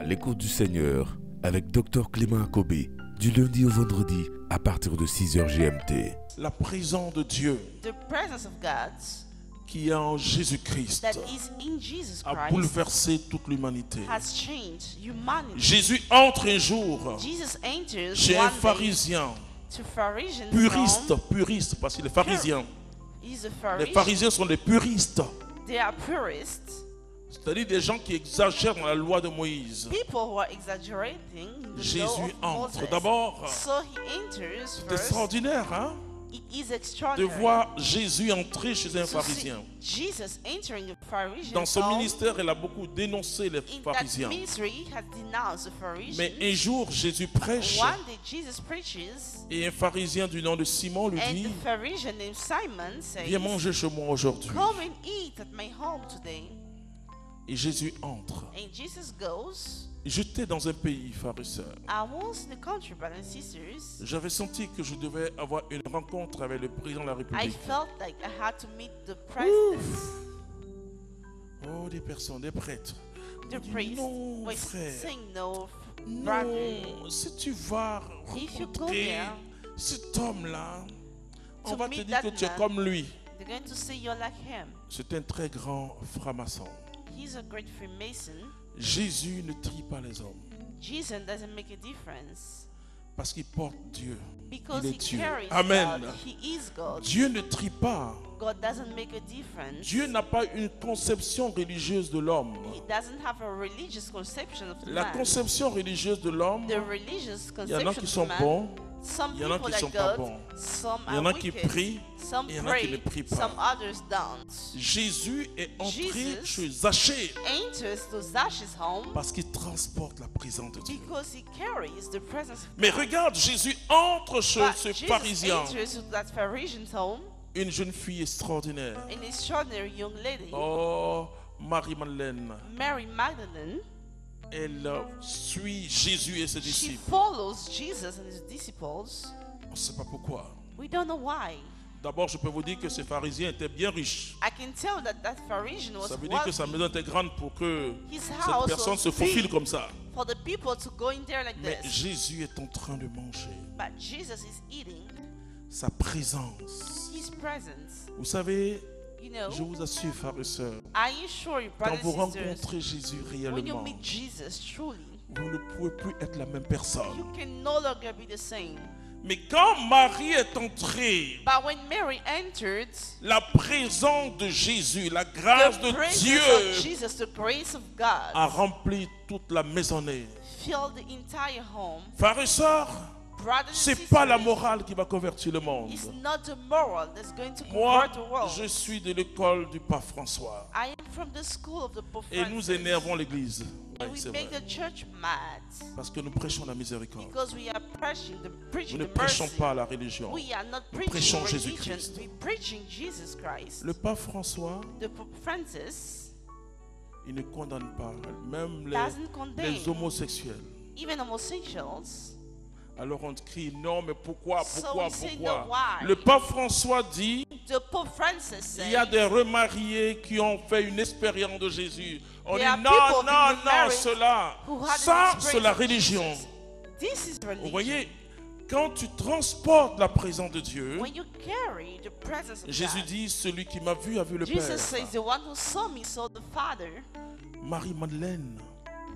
À l'écoute du Seigneur avec Dr Clément Akobé, du lundi au vendredi à partir de 6h GMT. La présence de Dieu The presence of God qui est en Jésus-Christ that is in Jesus a Christ bouleversé toute l'humanité. has changed humanity. Jésus entre un jour Jesus enters chez un one day pharisien, to Pharisians puriste, parce qu'il est pharisien. He's a Les Pharisee. pharisiens sont des puristes, They are purists. c'est-à-dire des gens qui exagèrent dans la loi de Moïse. People who are exaggerating the law Jésus of entre. Moses. D'abord, So he enters c'est first. extraordinaire hein, It is de extraordinary voir Jésus entrer chez un to see pharisien. Jesus entering a Pharisee. Dans son ministère, il a beaucoup dénoncé les In that pharisiens. ministry, he has denounced the Pharisees. Mais un jour, Jésus prêche One day Jesus preaches, et un pharisien du nom de Simon lui and dit the Pharisee named Simon says, viens manger chez moi aujourd'hui. "Come and eat at my home today." Et Jésus entre. And Jesus goes. J'étais dans un pays, frères et sœurs. I was in the country, brothers and sisters. J'avais senti que je devais avoir une rencontre avec le président de la I République. felt like I had to meet the president. Oh, des personnes, des prêtres. The On dit, priest non, was frère. saying, "No, brother. Non, si tu vas If you go rencontrer there cet homme-là, on to va te meet dire que that tu es man, comme lui. They're going to say you're like him." C'est un très grand franc-maçon. He's a great Freemason. Jésus ne trie pas les hommes Jesus doesn't make a difference parce qu'il porte Dieu. because Il he est Dieu. carries Amen. God. He is God. Dieu ne trie pas. God doesn't make a difference. Dieu n'a pas une conception religieuse de l'homme. He doesn't have a religious conception of the La man. conception religieuse de l'homme, The religious il y en a conception qui of sont the man. bons, Some il y en a people qui sont like pas God, bons. some Il y en are a qui wicked, prient, some il y en a qui ne pray, prient pas. some others don't. Jésus est entré Jesus chez Zachée Enters to Zach's home parce qu'il transporte la présence de Dieu. because he carries the presence of Mais God. regarde, Jésus entre chez But ce Jesus pharisien, enters to that Pharisian's home, une jeune fille extraordinaire. an extraordinary young lady, Oh, Marie-Madeleine, Mary Magdalene. elle suit Jésus et ses She disciples. follows Jesus and his disciples. On ne sait pas pourquoi. We don't know why. D'abord, je peux vous dire que ces pharisiens étaient bien riches. I can tell that Pharisee was Ça veut dire que sa wealthy maison était grande pour que His cette house personne was se faufile big. comme ça. for the people to go in there like Mais this. Jésus est en train de manger. But Jesus is eating Sa présence. his presence. Vous savez, You know, je vous assure, frères et sœurs, I assure you, quand brothers vous and sisters, rencontrez Jésus when you réellement, meet Jesus truly, vous ne pouvez plus être la même personne. you can no longer be the same. Mais quand Marie est entrée, But when Mary entered, la présence de Jésus, la grâce the de presence Dieu of Jesus, the grace of God, a rempli toute la maisonnée. filled the entire home. Frères et sœurs, Brothers and c'est pas la sisters, morale qui va convertir le monde. it's not the moral that's going to Moi, convert the world. je suis de l'école du pape François. I am from the school of the Pope Et nous Francis. énervons l'Église. And Oui, we c'est make vrai. the church mad Parce que nous prêchons la miséricorde. because we are preaching Nous the ne mercy. prêchons pas la religion. We are not preaching prêchons religion. Jésus-Christ. We're preaching Jesus Christ. Le pape François, The Pope Francis il ne condamne pas, même doesn't condemn les homosexuels. even homosexuals. Alors on crie non, mais pourquoi, So pourquoi, we say, pourquoi? no, why? Le pape François dit The Pope Francis il y a says des remariés qui ont fait une expérience de Jésus. On dit There are non, people non, being non, married cela, who had ça an c'est experience la of religion. Jesus. This is religion. Vous voyez, quand tu transportes la présence de Dieu, When you carry the presence of Jésus God, dit celui qui m'a vu a vu le Jesus Père. says, the one who saw me saw the Father. Marie-Madeleine,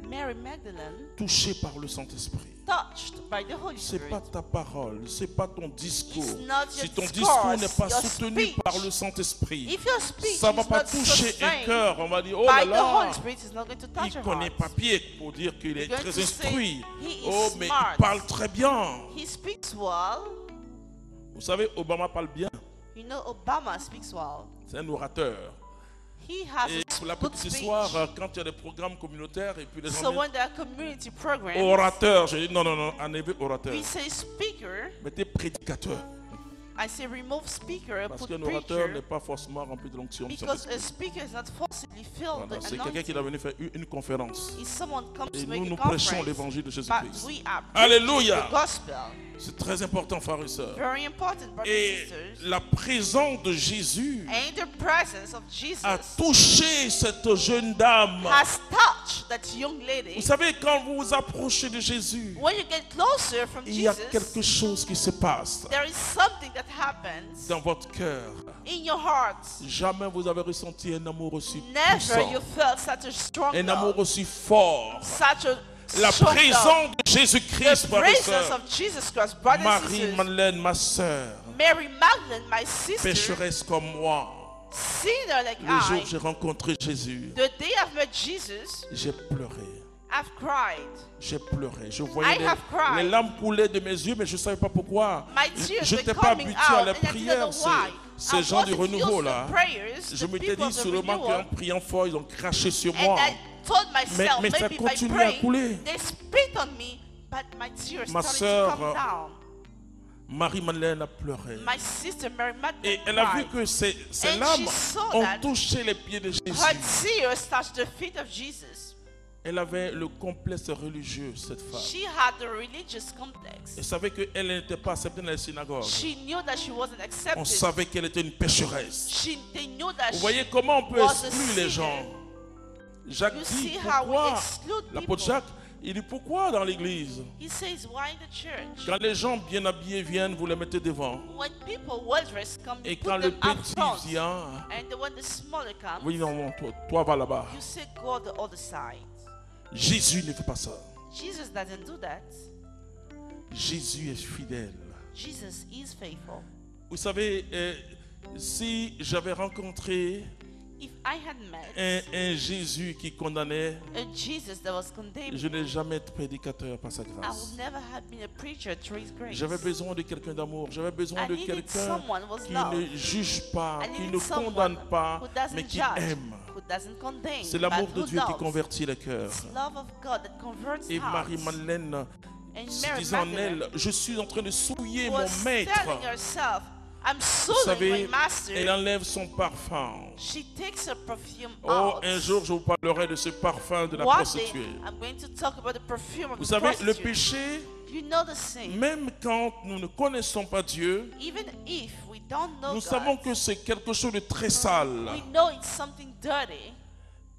Mary Magdalene, touchée par le Saint-Esprit. touched by the Holy C'est Spirit. pas ta parole, c'est pas ton discours. It's not Si your ton discourse, discours n'est pas your soutenu speech. par le Saint-Esprit, If your speech ça va is pas not toucher un sustained cœur. On va dire, oh by là the là, Holy Spirit, it's not going to touch il your connaît heart. papier pour dire qu'il est You're going très to say, instruit. he is Oh, mais smart. il parle très bien. He speaks well. Vous savez, Obama parle bien. You know, Obama speaks well. C'est un orateur. He has Et a pour la good petite speech. histoire, quand il y a des programmes communautaires et puis les So gens when there are community disent programs, orateur, je dis non, non, non, enlevez orateur. we say speaker. Mettez prédicateur. I say remove speaker, Parce put qu'un orateur n'est preacher, pas forcément rempli de l'onction. du because Saint-Esprit. a speaker is not falsely filled Voilà, with c'est quelqu'un qui doit anointing. venir faire une conférence. If someone comes Et to make nous, nous a prêchons conference, l'évangile de but Jésus-Christ. we are Alléluia. preaching the gospel. C'est très important, frères et sœurs. Very important, brothers and Et sisters. la présence de Jésus And the presence of Jesus a touché cette jeune dame. has touched that young lady. Vous savez, quand vous vous approchez de Jésus, When you get closer from il y a Jesus, quelque chose qui se passe there is something that happens dans votre cœur. in your heart. Jamais vous avez ressenti un amour aussi Never puissant, you felt such a strong un amour love, aussi fort. such a La strong love. présence de Jésus-Christ, The frères et presence sœurs. of Jesus Christ, brothers and Marie, sisters. Madeleine, ma sœur, Mary Magdalene, my sister, pécheresse comme moi. sinner like Le jour I. où j'ai rencontré Jésus, The day I've met Jesus, j'ai pleuré. I've cried. J'ai pleuré. Je voyais I have cried. les larmes couler de mes yeux, mais je ne savais pas pourquoi. My tears Je were n'étais pas coming habitué à out, la and I didn't prière, know why. ces I gens du wasn't used renouveau to là. prayers, Je the m'étais people dit of the sûrement renewal. qu'en priant fort, ils ont craché sur And moi. I told myself, Mais ça maybe by continue à couler. praying, they spit on me, but my tears Ma started sœur, to come down. Marie-Madeleine a pleuré. My sister Mary Et Magdalene elle a vu cried. que ces And larmes she saw ont that touché les pieds de her Jésus. tears touched the feet of Jesus. Elle avait le complexe religieux, cette femme. She had a religious complex. Elle savait qu'elle n'était pas acceptée dans les synagogues. She knew that she wasn't On accepted. savait qu'elle était une pécheresse. They knew that Vous she voyez comment on peut was a exclure les sinner. gens. Jacques You dit, see how we pourquoi, exclude l'apôtre people. Jacques, il dit pourquoi dans l'église, He says, why in the church? quand les gens bien habillés viennent, vous les mettez devant. When people well dressed come, you Et put quand le them up petit front. vient, And when the smaller comes, oui, non, toi va là-bas. you say go the other side. Jésus ne fait pas ça. Jesus doesn't do that. Jésus est fidèle. Jesus is faithful. Vous savez, si j'avais rencontré If I had met un Jésus qui condamnait, a Jesus that was condemned, je n'ai jamais été prédicateur par sa I grâce. would never have been a preacher through His grace. J'avais besoin de quelqu'un d'amour. J'avais besoin I de needed quelqu'un someone who was qui love. ne juge pas, I qui needed ne someone condamne pas, who doesn't mais qui judge, aime. who doesn't condemn, C'est l'amour but de who Dieu qui loves. convertit les cœurs. It's love of God that converts Et hearts. Marie-Madeleine, And se Mary disant en Magdalene elle, je suis en train de souiller mon was maître. telling herself, I'm Vous soothing savez, my master. elle enlève son parfum. She takes her perfume Oh, out. un jour, je vous parlerai de ce parfum de la One day, prostituée. I'm going to talk about the perfume of Vous the savez, le prostitute. péché, You know the sin. même quand nous ne connaissons pas Dieu, Even if we don't know nous God, savons que c'est quelque chose de très sale. we know it's something dirty.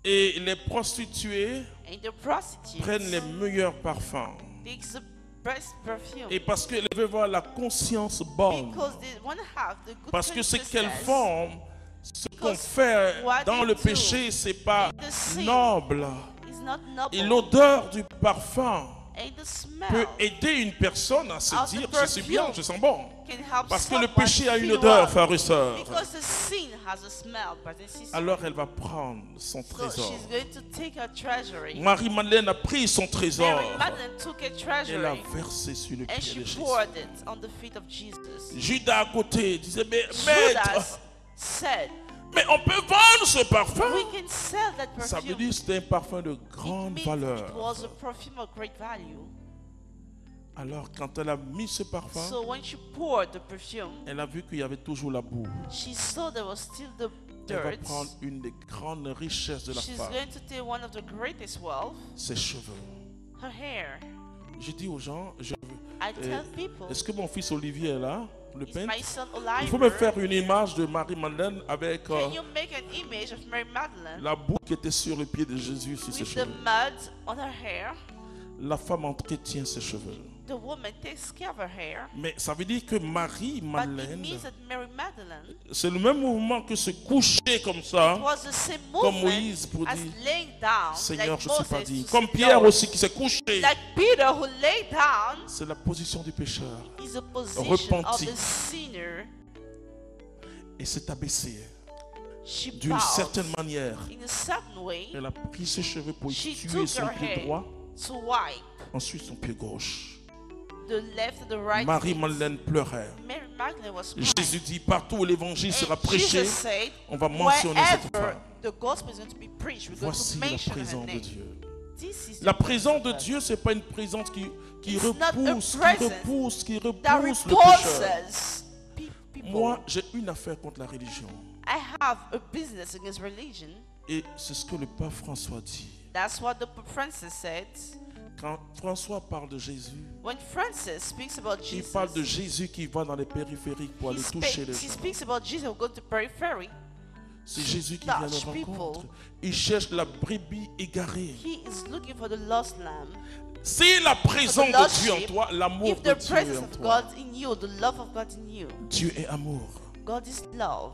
Et les prostituées And the prostitutes prennent les meilleurs parfums. takes the best perfume Et parce qu'elles veulent avoir la conscience bonne. because they want to have the good Parce que ce qu'elles consciousness. font, ce qu'on Because fait what dans they le do péché, c'est pas in the sin noble. It's not noble. Et l'odeur du parfum And the smell peut aider une personne à se of the dire je suis bien, perfume je sens bon. can help Parce que le someone péché a une feel odeur, well. frères et sœurs. Because the sin has a smell, brothers and sisters. Alors elle va prendre son So trésor. she's going to take her treasury. Marie-Madeleine a pris son trésor. Mary Magdalene took her Elle l'a treasury versé sur le and pied she de Jésus. poured it on the feet of Jesus. Judas à côté disait, mais maître, Judas said, mais on peut vendre ce parfum. we can sell that Ça veut perfume. dire que c'était un parfum de It grande means valeur. it was a perfume of great value. Alors quand elle a mis ce parfum, So when she poured the perfume, elle a vu qu'il y avait toujours la boue. she saw there was still the Elle va dirt. prendre une des grandes richesses de la She's femme, going to take one of the greatest wealth, ses cheveux. her hair. Je dis aux gens, I tell people, est-ce que mon fils Olivier est là, le is peintre? my son Il faut me Oliver? faire une image de Marie-Madeleine avec Can you make an image of Mary Magdalene la boue qui était sur le pied de Jésus sur ses with the cheveux. mud on her hair? La femme entretient ses cheveux. The woman takes care of her hair. Mais ça veut dire que But it Marie-Madeleine, means that Mary Magdalene c'est le même mouvement que se coucher comme ça, was the same comme movement Moïse pour as dire, laying down, Seigneur, like je ne suis pas Moses digne. to Comme say, Pierre "No." aussi qui s'est couché. Like Peter who lay down C'est la position du pécheur. is a position Repenti. of the sinner. Et s'est abaissé. She D'une bowed certaine manière, in a certain way elle a pris ses cheveux pour She essuyer took son her pied hair droit, to wipe ensuite son pied gauche. the left and the right. Marie-Madeleine pleurait. Mary Magdalene was crying. Jésus dit, partout où l'évangile sera And prêché, Jesus said, on va mentionner cette wherever femme. the gospel is going to be preached, we're going Voici to la mention her présence de name. Dieu. This is La the présence de presence Dieu, c'est pas une présence qui It's not a repousse, qui presence repousse, qui that repousse le pécheur. repulses people. Moi, j'ai une affaire contre la religion. I have a business against religion. Et c'est ce que le pape François dit. That's what the Pope Francis said. Quand François parle de Jésus, When Francis speaks about il Jesus, parle de Jésus qui va dans les périphériques pour aller toucher les he gens. speaks about Jesus who go to periphery. C'est Jésus qui vient à touch nos people. rencontres. Il cherche la brebis égarée. He is looking for the lost lamb. C'est la présence For the de Dieu en lordship, toi, l'amour if de the Dieu est presence en of toi. God in you, the love of God in you, Dieu est amour. God is love.